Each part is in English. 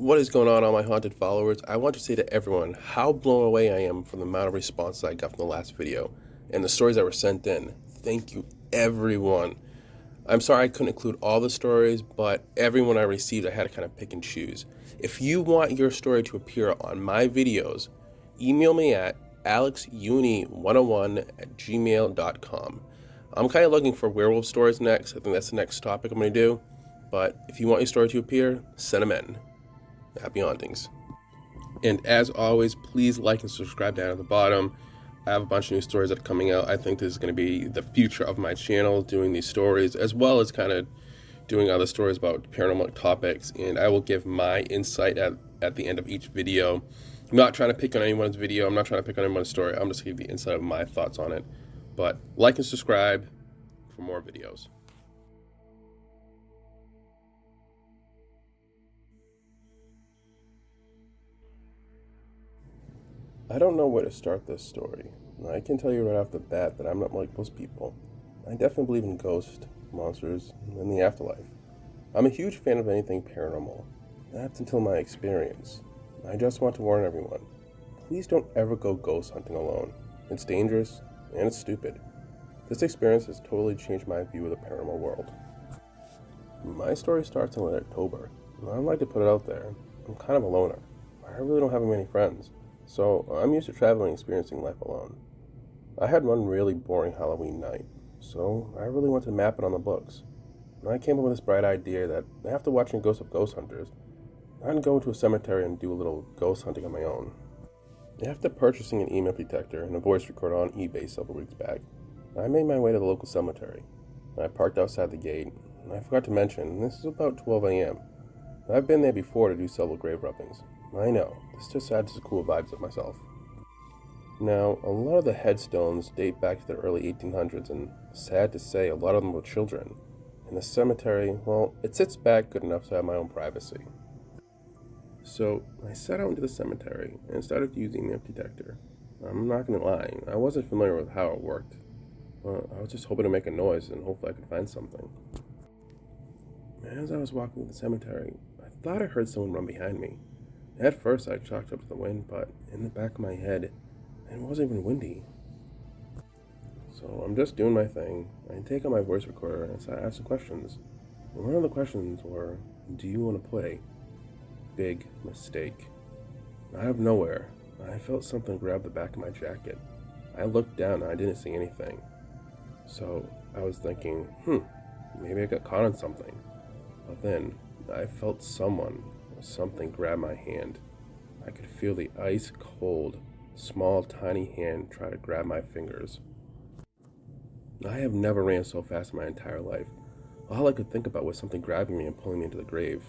What is going on, all my haunted followers? I want to say to everyone how blown away I am from the amount of responses I got from the last video and the stories that were sent in. Thank you, everyone. I'm sorry I couldn't include all the stories, but everyone I received, I had to kind of pick and choose. If you want your story to appear on my videos, email me at alexuni101@gmail.com. I'm kind of looking for werewolf stories next. I think that's the next topic I'm going to do. But if you want your story to appear, send them in. Happy hauntings. And as always, please like and subscribe down at the bottom. I have a bunch of new stories that are coming out. I think this is going to be the future of my channel, doing these stories, as well as kind of doing other stories about paranormal topics. And I will give my insight at the end of each video. I'm not trying to pick on anyone's video. I'm not trying to pick on anyone's story. I'm just going to give the insight of my thoughts on it. But like and subscribe for more videos. I don't know where to start this story. I can tell you right off the bat that I'm not like most people. I definitely believe in ghosts, monsters, and the afterlife. I'm a huge fan of anything paranormal. That's until my experience. I just want to warn everyone. Please don't ever go ghost hunting alone. It's dangerous, and it's stupid. This experience has totally changed my view of the paranormal world. My story starts in late October, and I'd like to put it out there. I'm kind of a loner. I really don't have many friends. So, I'm used to traveling and experiencing life alone. I had one really boring Halloween night, so I really wanted to map it on the books. And I came up with this bright idea that after watching Ghost of Ghost Hunters, I'd go to a cemetery and do a little ghost hunting on my own. After purchasing an email detector and a voice recorder on eBay several weeks back, I made my way to the local cemetery. I parked outside the gate, and I forgot to mention, this is about 12 a.m. I've been there before to do several grave rubbings. I know, this just adds to cool vibes of myself. Now, a lot of the headstones date back to the early 1800s, and sad to say, a lot of them were children. And the cemetery, well, it sits back good enough to have my own privacy. So, I set out into the cemetery and started using the email detector. I'm not gonna lie, I wasn't familiar with how it worked. I was just hoping to make a noise and hopefully I could find something. As I was walking through the cemetery, I thought I heard someone run behind me. At first, I chalked up to the wind, but in the back of my head, it wasn't even windy. So I'm just doing my thing. I take out my voice recorder and I ask some questions. And one of the questions were, do you want to play? Big mistake. Out of nowhere, I felt something grab the back of my jacket. I looked down and I didn't see anything. So I was thinking, maybe I got caught on something. But then I felt someone or something grab my hand. I could feel the ice cold, small, tiny hand try to grab my fingers. I have never ran so fast in my entire life. All I could think about was something grabbing me and pulling me into the grave.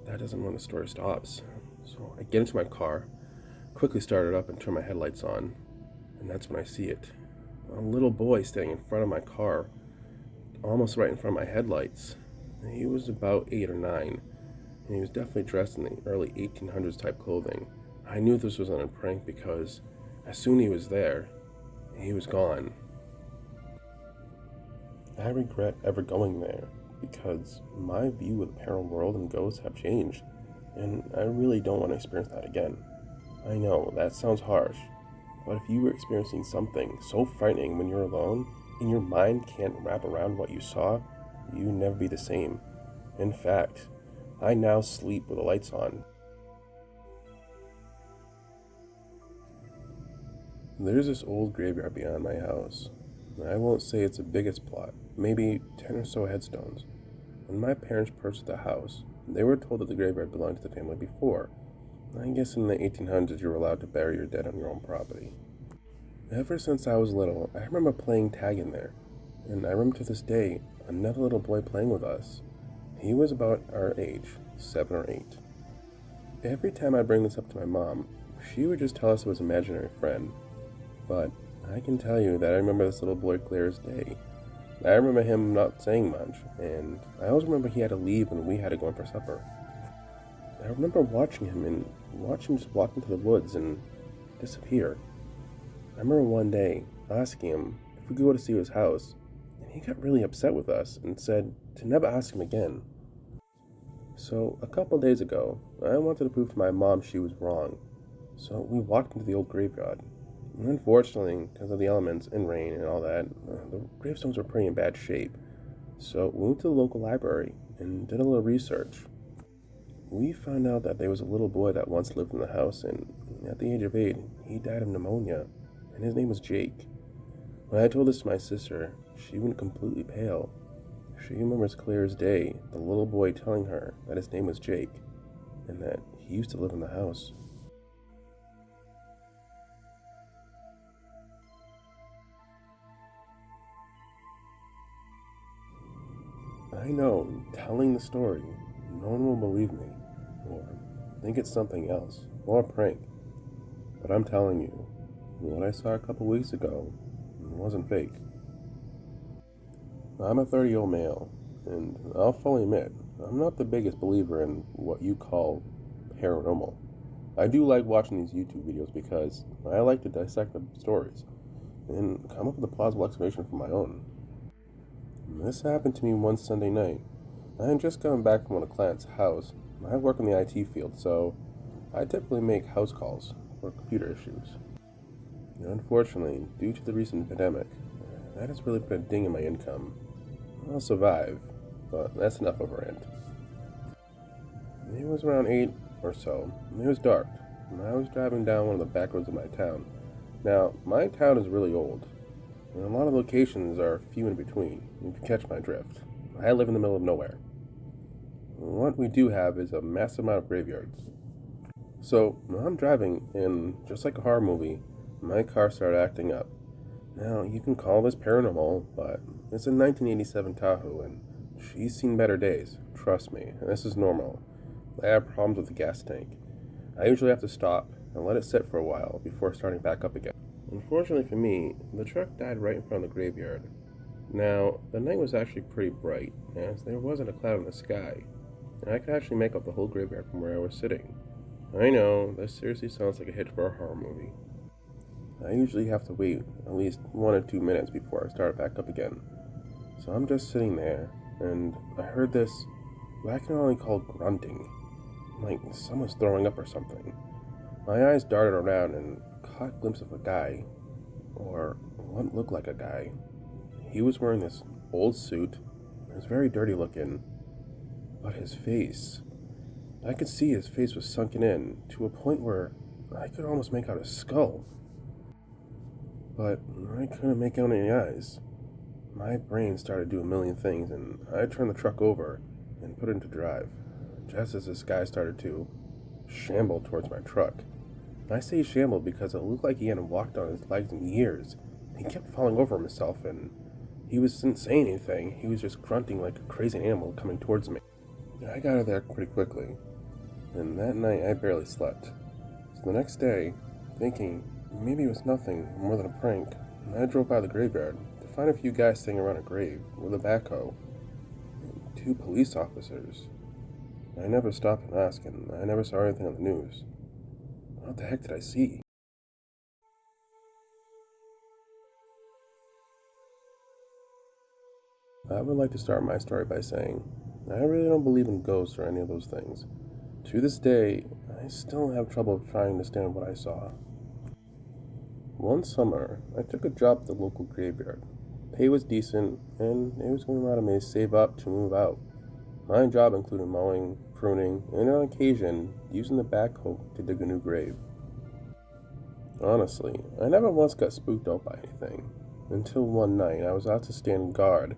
That isn't when the story stops. So I get into my car, quickly start it up and turn my headlights on. And that's when I see it. A little boy standing in front of my car, almost right in front of my headlights. He was about 8 or 9. And he was definitely dressed in the early 1800s type clothing. I knew this wasn't a prank because as soon as he was there, he was gone. I regret ever going there because my view of the paranormal world and ghosts have changed, and I really don't want to experience that again. I know, that sounds harsh, but if you were experiencing something so frightening when you're alone, and your mind can't wrap around what you saw, you'd never be the same. In fact, I now sleep with the lights on. There's this old graveyard behind my house. I won't say it's the biggest plot, maybe 10 or so headstones. When my parents purchased the house, they were told that the graveyard belonged to the family before. I guess in the 1800s you were allowed to bury your dead on your own property. Ever since I was little, I remember playing tag in there, and I remember to this day another little boy playing with us. He was about our age, 7 or 8. Every time I bring this up to my mom, she would just tell us it was an imaginary friend. But I can tell you that I remember this little boy clear as day. I remember him not saying much, and I always remember he had to leave when we had to go in for supper. I remember watching him just walk into the woods and disappear. I remember one day asking him if we could go to see his house, and he got really upset with us and said to never ask him again. So, a couple days ago, I wanted to prove to my mom she was wrong. So, we walked into the old graveyard. And unfortunately, because of the elements and rain and all that, the gravestones were pretty in bad shape. So, we went to the local library and did a little research. We found out that there was a little boy that once lived in the house, and at the age of 8, he died of pneumonia, and his name was Jake. When I told this to my sister, she went completely pale. She remembers clear as day the little boy telling her that his name was Jake, and that he used to live in the house. I know, telling the story, no one will believe me, or think it's something else, or a prank. But I'm telling you, what I saw a couple weeks ago wasn't fake. I'm a 30-year-old male, and I'll fully admit, I'm not the biggest believer in what you call paranormal. I do like watching these YouTube videos because I like to dissect the stories and come up with a plausible explanation for my own. This happened to me one Sunday night. I had just gotten back from a client's house. I work in the IT field, so I typically make house calls for computer issues. Unfortunately, due to the recent pandemic, that has really put a ding in my income. I'll survive, but that's enough of a rant. It was around 8 or so. It was dark, and I was driving down one of the back roads of my town. Now, my town is really old, and a lot of locations are few in between, if you catch my drift. I live in the middle of nowhere. What we do have is a massive amount of graveyards. So, I'm driving, and just like a horror movie, my car started acting up. Now, you can call this paranormal, but it's a 1987 Tahoe, and she's seen better days. Trust me, this is normal. I have problems with the gas tank. I usually have to stop and let it sit for a while before starting back up again. Unfortunately for me, the truck died right in front of the graveyard. Now, the night was actually pretty bright, as there wasn't a cloud in the sky, and I could actually make out the whole graveyard from where I was sitting. I know, this seriously sounds like a hit for a horror movie. I usually have to wait at least 1 or 2 minutes before I start back up again. So I'm just sitting there, and I heard this, what I can only call grunting, like someone's throwing up or something. My eyes darted around and caught a glimpse of a guy, or what looked like a guy. He was wearing this old suit, it was very dirty looking, but his face, I could see his face was sunken in to a point where I could almost make out his skull. But I couldn't make out any eyes. My brain started doing a million things, and I turned the truck over and put it into drive, just as this guy started to shamble towards my truck. I say shamble because it looked like he hadn't walked on his legs in years. He kept falling over himself, and he wasn't saying anything. He was just grunting like a crazy animal coming towards me. I got out of there pretty quickly, and that night I barely slept. So the next day, thinking maybe it was nothing more than a prank, I drove by the graveyard to find a few guys sitting around a grave with a backhoe and 2 police officers. I never stopped and asked, and I never saw anything on the news. What the heck did I see? I would like to start my story by saying I really don't believe in ghosts or any of those things. To this day, I still have trouble trying to understand what I saw. One summer, I took a job at the local graveyard. Pay was decent, and it was going to allow me to save up to move out. My job included mowing, pruning, and on occasion, using the backhoe to dig a new grave. Honestly, I never once got spooked out by anything, until one night I was out to stand guard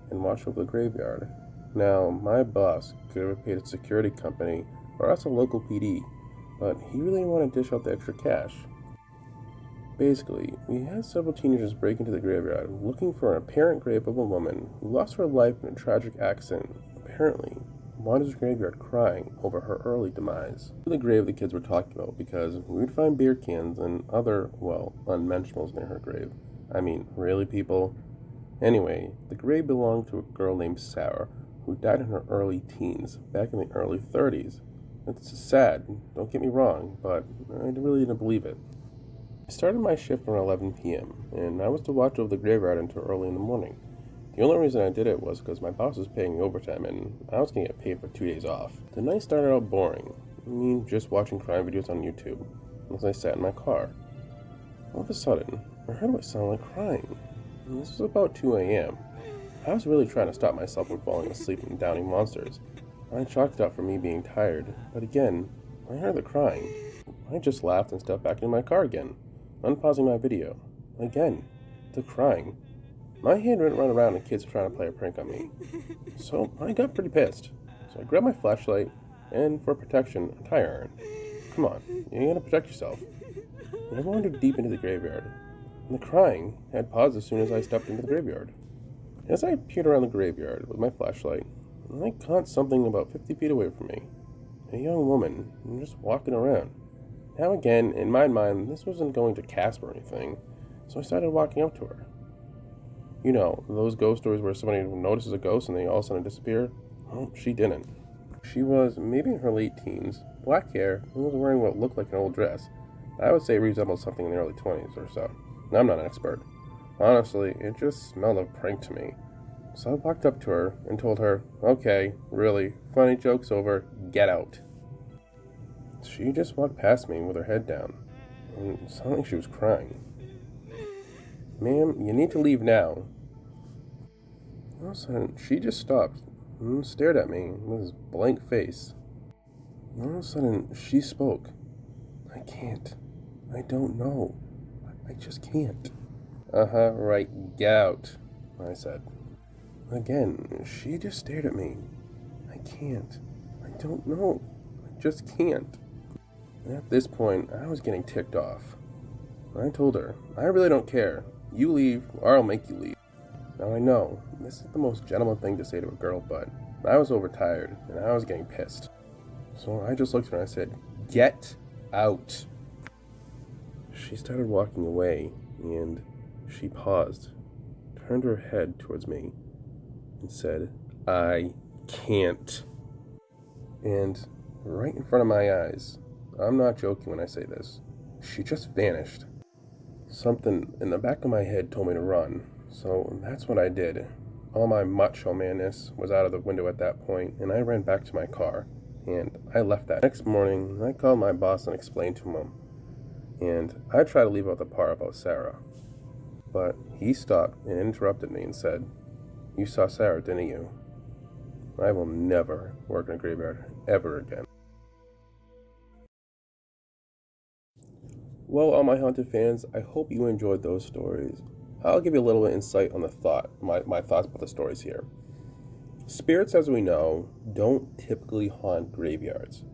and watch over the graveyard. Now, my boss could have paid a security company or else a local PD, but he really wanted to dish out the extra cash. Basically, we had several teenagers break into the graveyard looking for an apparent grave of a woman who lost her life in a tragic accident, apparently wandered the graveyard crying over her early demise. The grave the kids were talking about because we would find beer cans and other, well, unmentionables near her grave. I mean, really, people? Anyway, the grave belonged to a girl named Sarah who died in her early teens, back in the early 30s. It's sad, don't get me wrong, but I really didn't believe it. I started my shift around 11 p.m., and I was to watch over the graveyard until early in the morning. The only reason I did it was because my boss was paying me overtime and I was going to get paid for 2 days off. The night started out boring. I mean, just watching crime videos on YouTube as I sat in my car. All of a sudden, I heard what sounded like crying. And this was about 2 a.m. I was really trying to stop myself from falling asleep and downing monsters. I chalked it up for me being tired, but again, I heard the crying. I just laughed and stepped back into my car again, unpausing my video. Again, the crying. My head went around and kids were trying to play a prank on me. So I got pretty pissed. So I grabbed my flashlight and, for protection, a tire iron. Come on, you gotta protect yourself. And I wandered deep into the graveyard. And the crying had paused as soon as I stepped into the graveyard. As I peered around the graveyard with my flashlight, I caught something about 50 feet away from me. A young woman, just walking around. Now again, in my mind, this wasn't going to Casp or anything, so I started walking up to her. You know, those ghost stories where somebody notices a ghost and they all of a sudden disappear? Well, she didn't. She was maybe in her late teens, black hair, and was wearing what looked like an old dress. I would say it resembled something in the early 20s or so. I'm not an expert. Honestly, it just smelled of prank to me. So I walked up to her and told her, okay, really, funny joke's over, get out. She just walked past me with her head down, and it sounded like she was crying. Ma'am, you need to leave now. All of a sudden, she just stopped and stared at me with this blank face. All of a sudden, she spoke. I can't. I don't know. I just can't. Right, get out, I said. Again, she just stared at me. I can't. I don't know. I just can't. At this point, I was getting ticked off. I told her, I really don't care. You leave, or I'll make you leave. Now I know, this is the most gentleman thing to say to a girl, but I was overtired, and I was getting pissed. So I just looked at her and I said, get out. She started walking away, and she paused, turned her head towards me, and said, I can't. And right in front of my eyes, I'm not joking when I say this, she just vanished. Something in the back of my head told me to run, so that's what I did. All my macho manness was out of the window at that point, and I ran back to my car, and I left that. Next morning, I called my boss and explained to him, and I tried to leave out the part about Sarah, but he stopped and interrupted me and said, you saw Sarah, didn't you? I will never work in a graveyard ever again. Well, all my haunted fans, I hope you enjoyed those stories. I'll give you a little insight on my thoughts about the stories here. Spirits, as we know, don't typically haunt graveyards.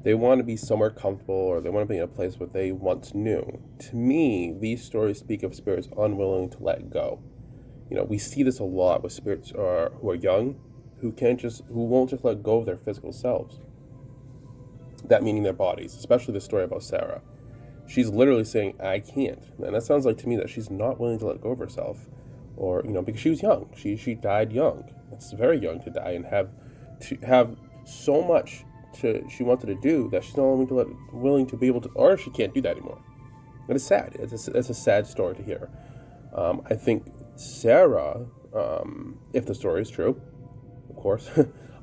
They want to be somewhere comfortable, or they want to be in a place where they once knew. To me, these stories speak of spirits unwilling to let go. You know, we see this a lot with spirits who are young, who won't just let go of their physical selves. That meaning their bodies, especially the story about Sarah. She's literally saying, I can't. And that sounds like to me that she's not willing to let go of herself. Or, because she was young. She died young. It's very young to die and have so much she wanted to do that she's not willing to be able to, or she can't do that anymore. And it's sad. It's a sad story to hear. I think Sarah, if the story is true, of course,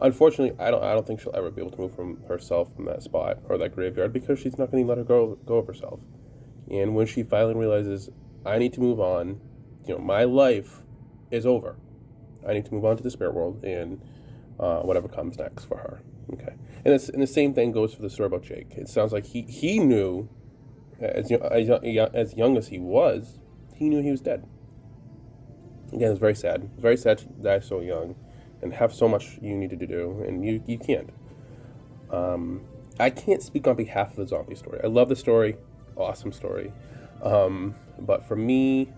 unfortunately, I don't think she'll ever be able to move from that spot or that graveyard, because she's not going to let her go of herself. And when she finally realizes, I need to move on, my life is over. I need to move on to the spirit world and whatever comes next for her. Okay, and the same thing goes for the story about Jake. It sounds like he knew, as young as he was, he knew he was dead. Again, it's very sad. It's very sad to die so young and have so much you needed to do, and you can't. I can't speak on behalf of the zombie story. I love the story. Awesome story. But for me,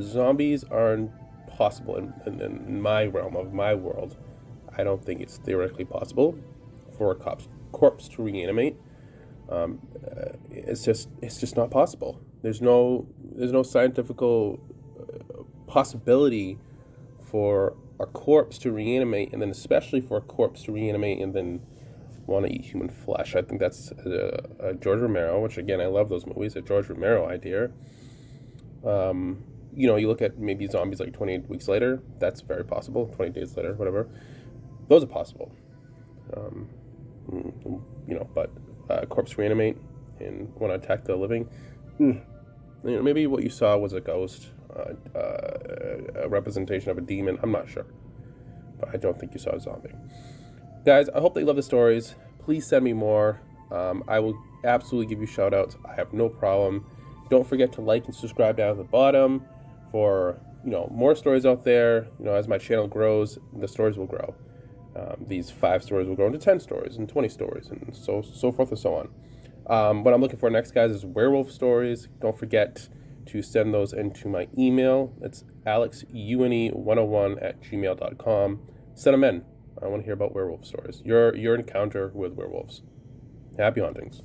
zombies aren't possible in my realm of my world. I don't think it's theoretically possible for a corpse to reanimate. It's just not possible. There's no scientific possibility for a corpse to reanimate, and then especially for a corpse to reanimate and then want to eat human flesh. I think that's a George Romero, which again, I love those movies, a George Romero idea. you look at maybe zombies like 28 weeks later. That's very possible. 20 days later, whatever. Those are possible. Um, but corpse reanimate and want to attack the living. Maybe what you saw was a ghost, a representation of a demon. I'm not sure, but I don't think you saw a zombie. Guys, I hope that you love the stories. Please send me more. I will absolutely give you shout outs. I have no problem. Don't forget to like and subscribe down at the bottom for more stories out there. As my channel grows, the stories will grow. These 5 stories will grow into 10 stories and 20 stories and so forth and so on. What I'm looking for next, guys, is werewolf stories. Don't forget to send those into my email. It's alexune101@gmail.com. Send them in. I want to hear about werewolf stories. Your encounter with werewolves. Happy hauntings.